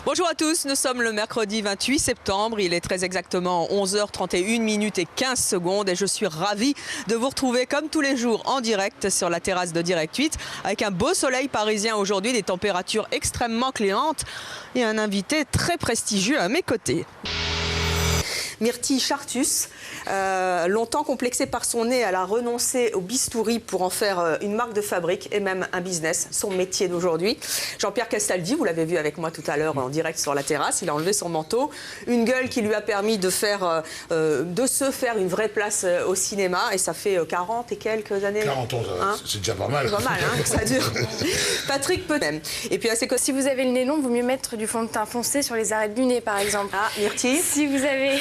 Bonjour à tous, nous sommes le mercredi 28 septembre, il est très exactement 11h31 et 15 secondes et je suis ravie de vous retrouver comme tous les jours en direct sur la terrasse de Direct 8 avec un beau soleil parisien aujourd'hui, des températures extrêmement clémentes et un invité très prestigieux à mes côtés. Myrtille Chartus, longtemps complexée par son nez, elle a renoncé au bistouri pour en faire une marque de fabrique et même un business, son métier d'aujourd'hui. Jean-Pierre Castaldi, vous l'avez vu avec moi tout à l'heure en direct sur la terrasse, il a enlevé son manteau, une gueule qui lui a permis de se faire une vraie place au cinéma et ça fait 40 et quelques années. 40 ans, hein, c'est déjà pas mal. C'est pas mal, hein, ça dure. Patrick peut-même. Et puis si vous avez le nez long, il vaut mieux mettre du fond de teint foncé sur les arêtes du nez par exemple. Ah, Myrtille. Si vous avez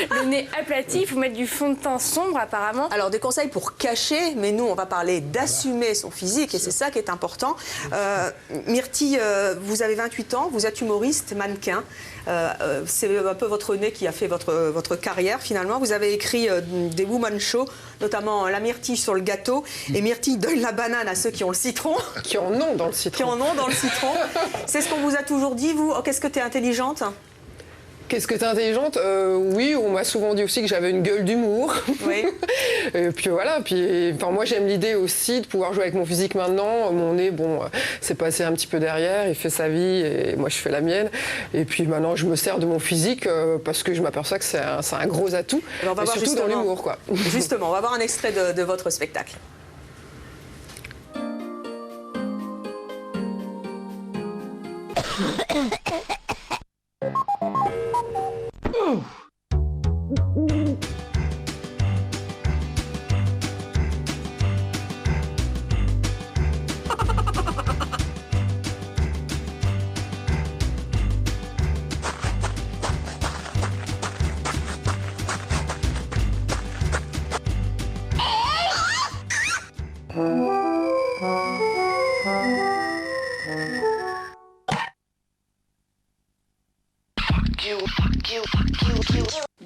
le nez aplati, il faut mettre du fond de teint sombre apparemment. Alors des conseils pour cacher, mais nous on va parler d'assumer son physique et c'est ça qui est important. Myrtille, vous avez 28 ans, vous êtes humoriste, mannequin. C'est un peu votre nez qui a fait votre carrière finalement. Vous avez écrit des woman shows, notamment La Myrtille sur le gâteau et Myrtille donne la banane à ceux qui ont le citron. Qui en ont dans le citron. Qui en ont dans le citron. C'est ce qu'on vous a toujours dit, vous. Oh, qu'est-ce que tu es intelligente? Qu'est-ce que t'es intelligente? Oui, on m'a souvent dit aussi que j'avais une gueule d'humour. Oui. Et puis voilà, moi j'aime l'idée aussi de pouvoir jouer avec mon physique maintenant. Mon nez, bon, c'est passé un petit peu derrière, il fait sa vie et moi je fais la mienne. Et puis maintenant je me sers de mon physique parce que je m'aperçois que c'est un gros atout. Alors, on va et voir surtout dans l'humour, quoi. Justement, on va voir un extrait de votre spectacle.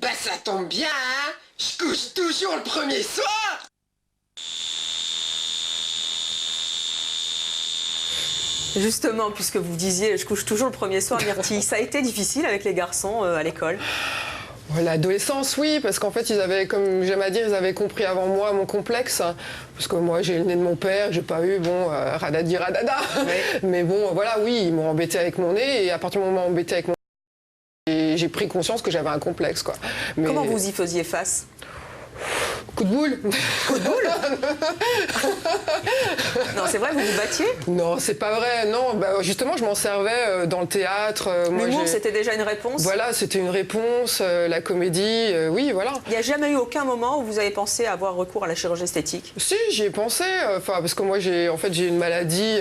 Bah ça tombe bien, hein. Je couche toujours le premier soir. Justement, puisque vous disiez, je couche toujours le premier soir, Myrtille, ça a été difficile avec les garçons à l'école? L'adolescence, oui, parce qu'en fait, ils avaient, comme j'aime à dire, ils avaient compris avant moi mon complexe. Parce que moi, j'ai le nez de mon père, j'ai pas eu, radadi radada. Oui. Mais bon, voilà, oui, ils m'ont embêté avec mon nez, et à partir du moment où ils m'ont embêté avec mon nez, j'ai pris conscience que j'avais un complexe, quoi. Mais... Comment vous y faisiez face? Coup de boule. Coup de boule? Non, c'est vrai, vous vous battiez? Non, c'est pas vrai. Non, justement, je m'en servais dans le théâtre. L'humour, c'était déjà une réponse? Voilà, c'était une réponse. La comédie, oui, voilà. Il n'y a jamais eu aucun moment où vous avez pensé avoir recours à la chirurgie esthétique? Si, j'y ai pensé. Parce que moi, j'ai une maladie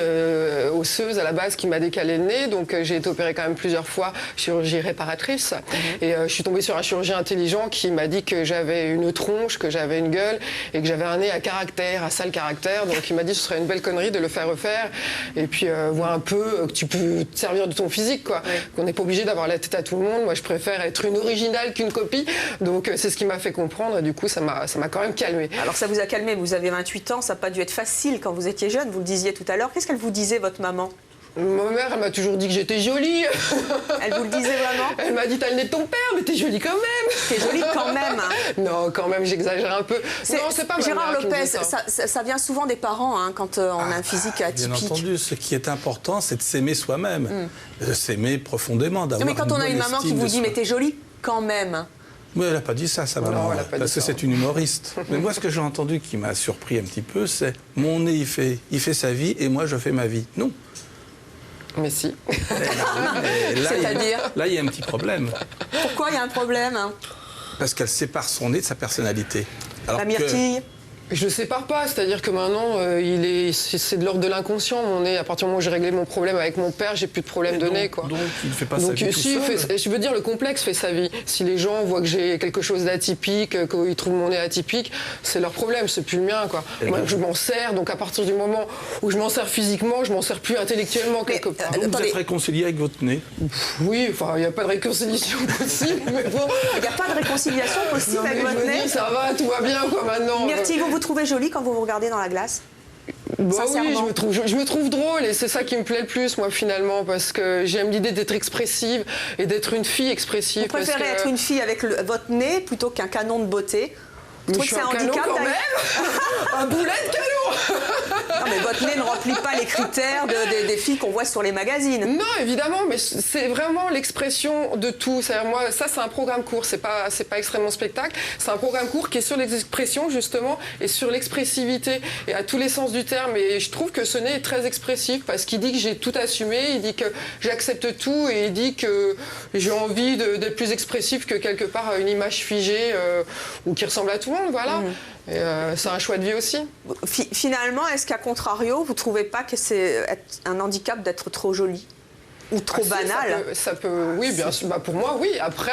osseuse à la base qui m'a décalé le nez. Donc, j'ai été opérée quand même plusieurs fois, chirurgie réparatrice. Et je suis tombée sur un chirurgien intelligent qui m'a dit que j'avais une tronche, que j'avais une gueule et que j'avais un nez à caractère, à sale caractère. Donc il m'a dit que ce serait une belle connerie de le faire refaire et puis voir un peu que tu peux te servir de ton physique, quoi. Oui. Qu'on n'est pas obligé d'avoir la tête à tout le monde. Moi je préfère être une originale qu'une copie. Donc c'est ce qui m'a fait comprendre et du coup ça m'a quand même calmé. Alors ça vous a calmé, vous avez 28 ans, ça n'a pas dû être facile quand vous étiez jeune, vous le disiez tout à l'heure. Qu'est-ce qu'elle vous disait, votre maman? Ma mère, elle m'a toujours dit que j'étais jolie. Elle vous le disait vraiment? Elle m'a dit, t'as le nez de ton père, mais t'es jolie quand même. T'es jolie quand même. Non, quand même, j'exagère un peu. Non, c'est pas Gérard Lopez, ça. Ça vient souvent des parents hein, quand on a un physique atypique. Bien entendu, ce qui est important, c'est de s'aimer soi-même, de s'aimer profondément. Mais quand on a une maman qui vous dit, mais t'es jolie quand même. Mais elle n'a pas dit ça, maman, parce que c'est une humoriste. Mais moi, ce que j'ai entendu qui m'a surpris un petit peu, c'est mon nez, il fait sa vie et moi, je fais ma vie. Non. Mais si. C'est-à-dire? Là, il y a un petit problème. Pourquoi il y a un problème? Parce qu'elle sépare son nez de sa personnalité. Alors la Myrtille? Je ne sépare pas, c'est-à-dire que maintenant, c'est de l'ordre de l'inconscient, mon nez. À partir du moment où j'ai réglé mon problème avec mon père, j'ai plus de problème de nez, quoi. Donc, il ne fait pas sa vie tout seul. Je veux dire, le complexe fait sa vie. Si les gens voient que j'ai quelque chose d'atypique, qu'ils trouvent mon nez atypique, c'est leur problème, c'est plus le mien, quoi. Moi, je m'en sers, donc à partir du moment où je m'en sers physiquement, je m'en sers plus intellectuellement, quelque part. Donc, vous êtes réconcilié avec votre nez? Oui, enfin, il n'y a pas de réconciliation possible, mais bon... Il n'y a pas de réconciliation possible avec votre nez? Ça va, tout va bien, quoi, maintenant. Myrtille, vous vous trouvez jolie quand vous vous regardez dans la glace? Bah oui, je me trouve drôle et c'est ça qui me plaît le plus, moi, finalement, parce que j'aime l'idée d'être expressive et d'être une fille expressive. Vous préférez être une fille avec votre nez plutôt qu'un canon de beauté? Mais je suis un canon quand même. Un boulet de canon. Non, mais votre nez ne remplit pas les critères des filles qu'on voit sur les magazines. Non, évidemment, mais c'est vraiment l'expression de tout. Moi, ça, c'est un programme court, c'est pas extrêmement spectacle. C'est un programme court qui est sur l'expression, justement, et sur l'expressivité, et à tous les sens du terme. Et je trouve que ce nez est très expressif, parce qu'il dit que j'ai tout assumé, il dit que j'accepte tout, et il dit que j'ai envie d'être plus expressif que quelque part une image figée ou qui ressemble à tout le monde, voilà. C'est un choix de vie aussi. Finalement, est-ce qu'à contrario, vous ne trouvez pas que c'est un handicap d'être trop jolie ou trop banal? Ça peut, oui, bien sûr. Bah, pour moi, oui. Après,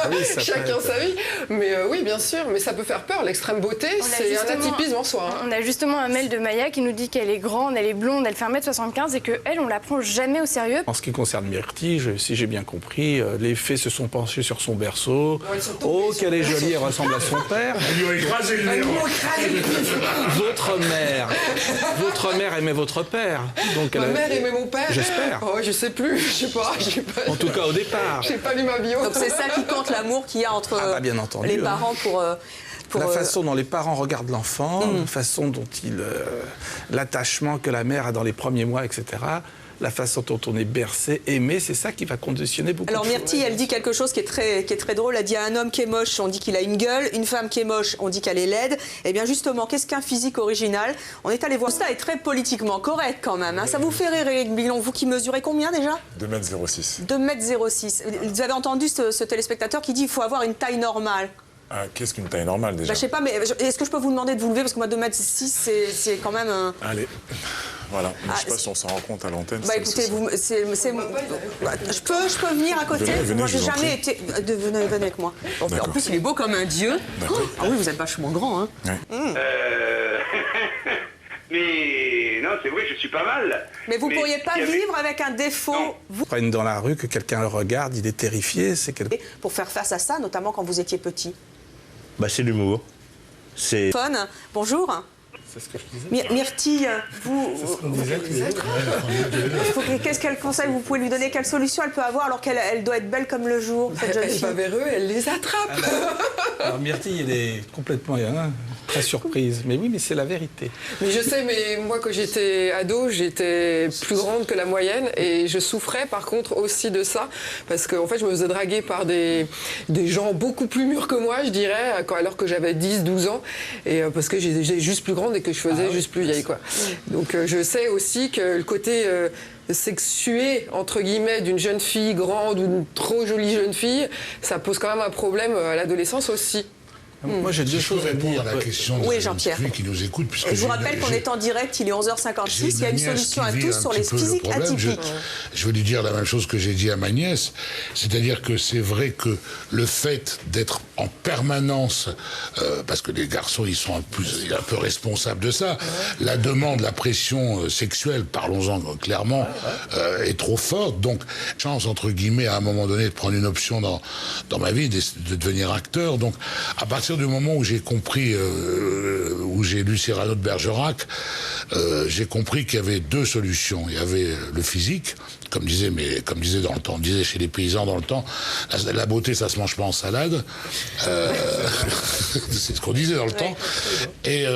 oui, chacun sa vie. Mais oui, bien sûr. Mais ça peut faire peur. L'extrême beauté, c'est un atypisme en soi. On a justement un mail de Maya qui nous dit qu'elle est grande, elle est blonde, elle fait 1m75 et qu'elle, on la prend jamais au sérieux. En ce qui concerne Myrtille, si j'ai bien compris, les fées se sont penchés sur son berceau. Oh, qu'elle est jolie, elle ressemble à son père. Elle lui a écrasé le nez. Votre mère aimait votre père. Donc Ma mère aimait mon père. J'espère. Oh, je sais plus, je sais pas. En tout cas, au départ. J'ai pas lu ma bio. Donc c'est ça qui compte, l'amour qu'il y a entre bien entendu, les parents pour la façon dont les parents regardent l'enfant, la façon dont l'attachement que la mère a dans les premiers mois, etc. La façon dont on est bercé, aimé, c'est ça qui va conditionner beaucoup de choses. Alors Myrtille, elle dit quelque chose qui est très drôle. Elle dit à un homme qui est moche, on dit qu'il a une gueule. Une femme qui est moche, on dit qu'elle est laide. Et bien justement, qu'est-ce qu'un physique original? On est allé voir. Ça est très politiquement correct quand même. Hein. Ça vous fait rire, Éric Bilon? Vous qui mesurez combien déjà? 2,06 m. 2,06 m. Vous avez entendu ce téléspectateur qui dit qu'il faut avoir une taille normale. Ah, qu'est-ce qu'une taille normale déjà? Je sais pas, mais est-ce que je peux vous demander de vous lever? Parce que moi, 2,06 m, c'est quand même un... Allez, voilà. Je sais pas si on s'en rend compte à l'antenne. Bah écoutez, je peux venir à côté? Venez, moi, j'ai je vous en jamais prie. été... Venez avec moi. En plus, il est beau comme un dieu. Ah oui, vous êtes vachement grand, hein. Ouais. Mais non, c'est vrai, je suis pas mal. Mais vous pourriez pas vivre avec un défaut? Vous prenez dans la rue, que quelqu'un le regarde, il est terrifié. Pour faire face à ça, notamment quand vous étiez petit. Bah, c'est l'humour. C'est... Fun, bonjour. C'est ce que je disais. Myrtille, quel conseil vous pouvez lui donner? Quelle solution elle peut avoir alors qu'elle doit être belle comme le jour, cette jeune Elle fille? va vers eux, elle les attrape. Alors Myrtille, elle est complètement très surprise. Mais oui, mais c'est la vérité. Mais je sais, mais moi, quand j'étais ado, j'étais plus grande que la moyenne et je souffrais par contre aussi de ça parce qu'en fait, je me faisais draguer par des gens beaucoup plus mûrs que moi, je dirais, alors que j'avais 10-12 ans et parce que j'étais juste plus grande et que je faisais juste plus vieille, quoi. Donc je sais aussi que le côté sexué, entre guillemets, d'une jeune fille grande ou d'une trop jolie jeune fille, ça pose quand même un problème à l'adolescence aussi. Moi, j'ai deux choses à dire. À la question Oui, Jean-Pierre. qui nous écoute. Je vous rappelle qu'on est en direct, il est 11h56, il y a une solution à tous sur les physiques atypiques. Je veux lui dire la même chose que j'ai dit à ma nièce, c'est-à-dire que c'est vrai que le fait d'être en permanence, parce que les garçons, ils sont un peu responsables de ça, la demande, la pression sexuelle, parlons-en clairement, est trop forte. Donc, chance, entre guillemets, à un moment donné, de prendre une option dans ma vie, de devenir acteur. Donc, à partir du moment où j'ai compris, où j'ai lu Cyrano de Bergerac, j'ai compris qu'il y avait deux solutions. Il y avait le physique, comme disait dans le temps, on disait chez les paysans dans le temps, la beauté, ça se mange pas en salade. C'est ce qu'on disait dans le temps. Et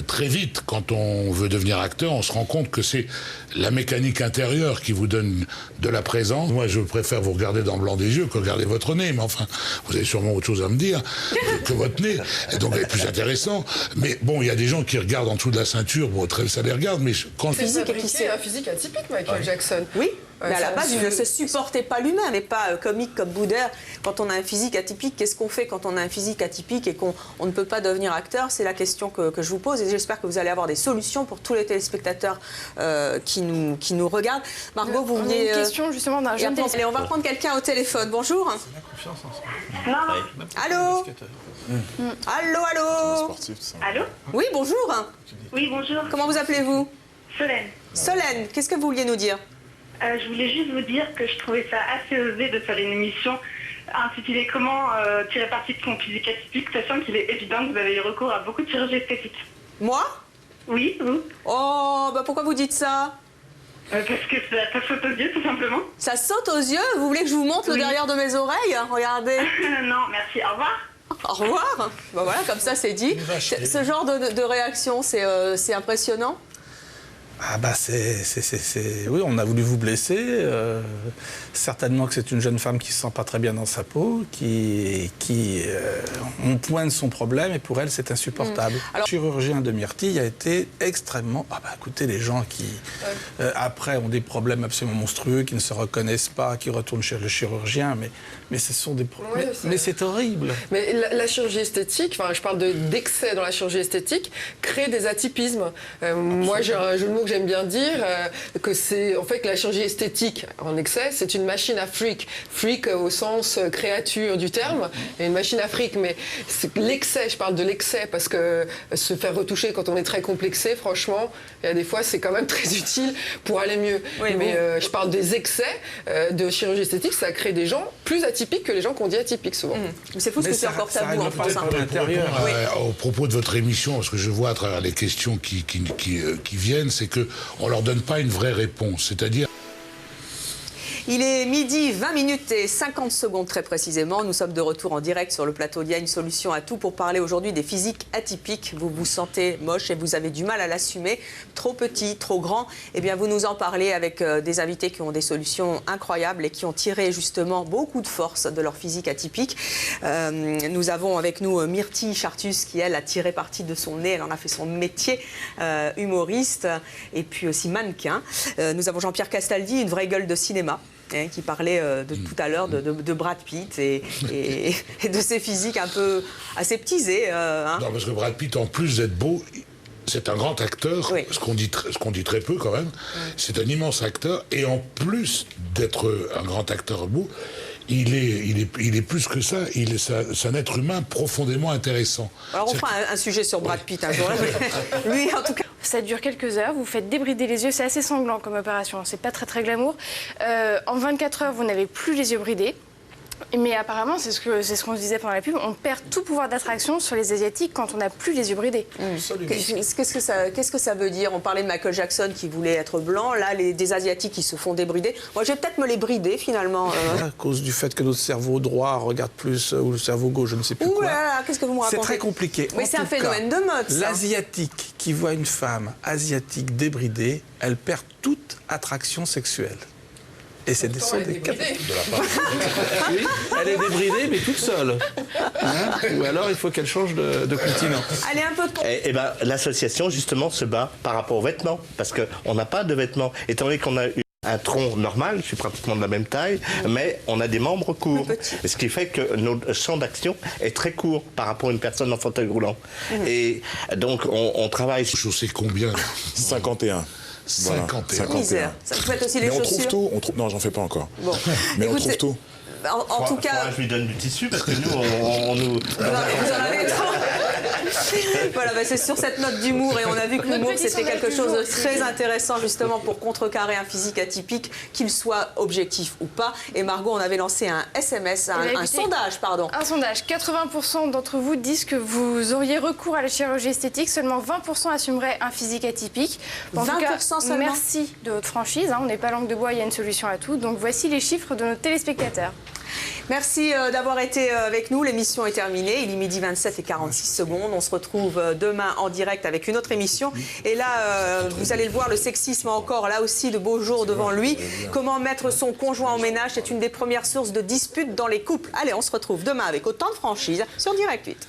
très vite, quand on veut devenir acteur, on se rend compte que c'est la mécanique intérieure qui vous donne de la présence. Moi, je préfère vous regarder dans le blanc des yeux que regarder votre nez, mais enfin, vous avez sûrement autre chose à me dire que votre nez. Et donc, c'est plus intéressant. Mais bon, il y a des gens qui regardent en dessous de la ceinture, bon, ça les regarde, mais quand... C'est un physique atypique, Michael Jackson. Oui. Mais à la base, il ne se supportait pas lui-même, et pas comique comme Boudère. Quand on a un physique atypique, qu'est-ce qu'on fait quand on a un physique atypique et qu'on ne peut pas devenir acteur? C'est la question que je vous pose, et j'espère que vous allez avoir des solutions pour tous les téléspectateurs qui nous regardent. Margot, vous vouliez... une question justement d'un jeune téléspectateur. Allez, on va prendre quelqu'un au téléphone. Bonjour. Allô? Allô? Allô? Oui, bonjour. Oui, bonjour. Comment vous appelez-vous? Solène. Solène, qu'est-ce que vous vouliez nous dire? Je voulais juste vous dire que je trouvais ça assez osé de faire une émission intitulée « Comment tirer parti de son physique atypique », sachant qu'il est évident que vous avez eu recours à beaucoup de chirurgie esthétique. Moi? Oui, vous. Oh, bah pourquoi vous dites ça? Parce que ça saute aux yeux, tout simplement. Ça saute aux yeux? Vous voulez que je vous montre le derrière de mes oreilles? Regardez. Non, merci. Au revoir. Au revoir. Bah voilà, comme ça c'est dit. Ce genre de réaction, c'est impressionnant. Ah bah oui, on a voulu vous blesser. Certainement que c'est une jeune femme qui se sent pas très bien dans sa peau, on pointe son problème et pour elle c'est insupportable. Alors, le chirurgien de Myrtille a été extrêmement... Ah bah écoutez, les gens qui après ont des problèmes absolument monstrueux, qui ne se reconnaissent pas, qui retournent chez le chirurgien, mais ce sont des problèmes... mais c'est horrible. Mais la chirurgie esthétique, enfin je parle d'excès dans la chirurgie esthétique, crée des atypismes. Moi j'ai un jeu de mots que j'aime bien dire, que c'est en fait que la chirurgie esthétique en excès, c'est une machine à freak. Freak au sens créature du terme, et une machine à freak, mais l'excès, je parle de l'excès, parce que se faire retoucher quand on est très complexé, franchement, il y a des fois c'est quand même très utile pour aller mieux. Oui, mais je parle des excès de chirurgie esthétique, ça crée des gens plus atypiques que les gens qu'on dit atypiques souvent. Mais c'est fou ce que c'est encore tabou en France. Au propos de votre émission, parce que je vois à travers les questions qui viennent, c'est qu'on ne leur donne pas une vraie réponse, c'est-à-dire... Il est midi 20 minutes et 50 secondes très précisément. Nous sommes de retour en direct sur le plateau d'Il y a une solution à tout pour parler aujourd'hui des physiques atypiques. Vous vous sentez moche et vous avez du mal à l'assumer, trop petit, trop grand. Eh bien, vous nous en parlez avec des invités qui ont des solutions incroyables et qui ont tiré justement beaucoup de force de leur physique atypique. Nous avons avec nous Myrtille Chartus qui, elle, a tiré parti de son nez. Elle en a fait son métier, humoriste et puis aussi mannequin. Nous avons Jean-Pierre Castaldi, une vraie gueule de cinéma, qui parlait tout à l'heure de Brad Pitt et de ses physiques un peu aseptisées. Non, parce que Brad Pitt, en plus d'être beau, c'est un grand acteur, ce qu'on dit très peu quand même. C'est un immense acteur, et en plus d'être un grand acteur beau, il est plus que ça, c'est un être humain profondément intéressant. Alors on fera un sujet sur Brad Pitt un jour. Lui, en tout cas... Ça dure quelques heures, vous faites débrider les yeux, c'est assez sanglant comme opération, c'est pas très glamour. En 24 heures, vous n'avez plus les yeux bridés. Mais apparemment, c'est ce qu'on se disait pendant la pub, on perd tout pouvoir d'attraction sur les Asiatiques quand on n'a plus les yeux bridés. Qu'est-ce que ça veut dire? On parlait de Michael Jackson qui voulait être blanc, là, des Asiatiques qui se font débrider. Moi, je vais peut-être me les brider, finalement. À cause du fait que notre cerveau droit regarde plus, ou le cerveau gauche, je ne sais plus quoi. Qu'est-ce que vous me racontez? C'est très compliqué. Mais c'est un phénomène de mode, ça. L'Asiatique qui voit une femme asiatique débridée, elle perd toute attraction sexuelle. Et c'est des sons des de la part. Oui, elle est débridée, mais toute seule. Ou alors, il faut qu'elle change de continent. Allez, un peu de... Et ben, l'association, justement, se bat par rapport aux vêtements. Parce qu'on n'a pas de vêtements. Étant donné qu'on a eu un tronc normal, je suis pratiquement de la même taille, mais on a des membres courts. Ce qui fait que notre champ d'action est très court par rapport à une personne en fauteuil roulant. Et donc, on travaille... Chaussée combien? 51. 51. Misère. Ça vous faites aussi les chaussures? On trouve tout. Non, j'en fais pas encore. Bon. Mais écoutez, on trouve tout. En tout cas... je lui donne du tissu parce que nous, on nous... Vous en avez trop. Voilà, c'est sur cette note d'humour, et on a vu que l'humour c'était quelque chose de très intéressant justement pour contrecarrer un physique atypique, qu'il soit objectif ou pas. Et Margot, on avait lancé un SMS, un sondage, pardon. Un sondage. 80% d'entre vous disent que vous auriez recours à la chirurgie esthétique, seulement 20% assumeraient un physique atypique. En 20% tout cas, seulement. Merci de votre franchise, on n'est pas langue de bois, il y a une solution à tout. Donc voici les chiffres de nos téléspectateurs. Merci d'avoir été avec nous. L'émission est terminée. Il est midi 27 et 46 secondes. On se retrouve demain en direct avec une autre émission. Et là, vous allez le voir, le sexisme a encore là aussi de beaux jours devant lui. Comment mettre son conjoint au ménage, c'est une des premières sources de disputes dans les couples. Allez, on se retrouve demain avec autant de franchise sur Direct 8.